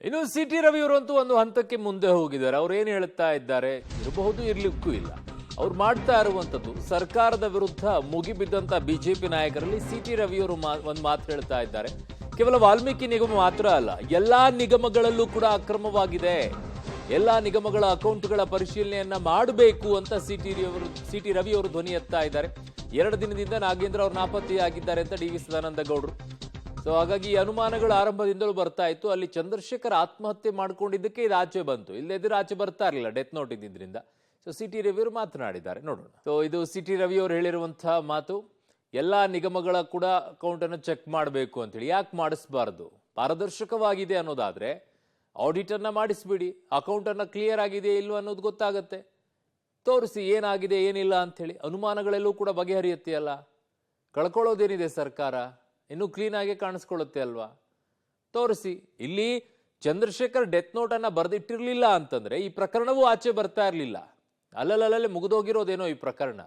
ಇನ್ನು ಸಿಟಿ ರವಿ ಅವರಂತೂ ಒಂದು ಹಂತಕ್ಕೆ ಮುಂದೆ ಹೋಗಿದ್ದಾರೆ. ಅವ್ರು ಏನು ಹೇಳ್ತಾ ಇದ್ದಾರೆ, ಇರಬಹುದು ಇರ್ಲಿಕ್ಕೂ ಇಲ್ಲ. ಅವ್ರು ಮಾಡ್ತಾ ಇರುವಂತದ್ದು ಸರ್ಕಾರದ ವಿರುದ್ಧ ಮುಗಿಬಿದ್ದಂತ ಬಿಜೆಪಿ ನಾಯಕರಲ್ಲಿ ಸಿಟಿ ರವಿ ಅವರು ಒಂದು ಮಾತು ಹೇಳ್ತಾ ಇದ್ದಾರೆ. ಕೇವಲ ವಾಲ್ಮೀಕಿ ನಿಗಮ ಮಾತ್ರ ಅಲ್ಲ, ಎಲ್ಲಾ ನಿಗಮಗಳಲ್ಲೂ ಕೂಡ ಅಕ್ರಮವಾಗಿದೆ, ಎಲ್ಲಾ ನಿಗಮಗಳ ಅಕೌಂಟ್ಗಳ ಪರಿಶೀಲನೆಯನ್ನ ಮಾಡಬೇಕು ಅಂತ ಸಿಟಿ ರವಿ ಅವರು ಧ್ವನಿ ಎತ್ತಾ ಇದ್ದಾರೆ. 2 ದಿನದಿಂದ ನಾಗೇಂದ್ರ ಅವರು ನಾಪತ್ತೆಯಾಗಿದ್ದಾರೆ ಅಂತ ಡಿ.ವಿ. ಸದಾನಂದ ಗೌಡರು. ಸೊ ಹಾಗಾಗಿ ಈ ಅನುಮಾನಗಳು ಆರಂಭದಿಂದಲೂ ಬರ್ತಾ ಇತ್ತು. ಅಲ್ಲಿ ಚಂದ್ರಶೇಖರ್ ಆತ್ಮಹತ್ಯೆ ಮಾಡ್ಕೊಂಡಿದ್ದಕ್ಕೆ ಇದು ಆಚೆ ಬಂತು, ಇಲ್ಲದಿದ್ರೆ ಆಚೆ ಬರ್ತಾ ಇರಲಿಲ್ಲ ಡೆತ್ ನೋಟ್ ಇದ್ದಿದ್ರಿಂದ. ಸೊ ಸಿಟಿ ರವಿ ಅವರು ಮಾತನಾಡಿದ್ದಾರೆ, ನೋಡೋಣ. ಸೊ ಇದು ಸಿಟಿ ರವಿ ಅವರು ಹೇಳಿರುವಂತಹ ಮಾತು. ಎಲ್ಲಾ ನಿಗಮಗಳ ಕೂಡ ಅಕೌಂಟ್ ಅನ್ನು ಚೆಕ್ ಮಾಡಬೇಕು ಅಂತೇಳಿ. ಯಾಕೆ ಮಾಡಿಸಬಾರ್ದು? ಪಾರದರ್ಶಕವಾಗಿದೆ ಅನ್ನೋದಾದ್ರೆ ಆಡಿಟ್ ಅನ್ನ ಮಾಡಿಸ್ಬಿಡಿ, ಅಕೌಂಟ್ ಅನ್ನ ಕ್ಲಿಯರ್ ಆಗಿದೆ ಇಲ್ವ ಅನ್ನೋದು ಗೊತ್ತಾಗತ್ತೆ. ತೋರಿಸಿ ಏನಾಗಿದೆ ಏನಿಲ್ಲ ಅಂತೇಳಿ. ಅನುಮಾನಗಳೆಲ್ಲೂ ಕೂಡ ಬಗೆಹರಿಯುತ್ತೆ ಅಲ್ಲ. ಕಳ್ಕೊಳ್ಳೋದೇನಿದೆ ಸರ್ಕಾರ, ಇನ್ನೂ ಕ್ಲೀನ್ ಆಗಿ ಕಾಣಿಸ್ಕೊಳ್ಳುತ್ತೆ ಅಲ್ವಾ? ತೋರಿಸಿ. ಇಲ್ಲಿ ಚಂದ್ರಶೇಖರ್ ಡೆತ್ ನೋಟ್ ಅನ್ನ ಬರೆದಿಟ್ಟಿರ್ಲಿಲ್ಲ ಅಂತಂದ್ರೆ ಈ ಪ್ರಕರಣವೂ ಆಚೆ ಬರ್ತಾ ಇರ್ಲಿಲ್ಲ. ಅಲ್ಲಲ್ಲೇ ಮುಗಿದೋಗಿರೋದೇನೋ ಈ ಪ್ರಕರಣ.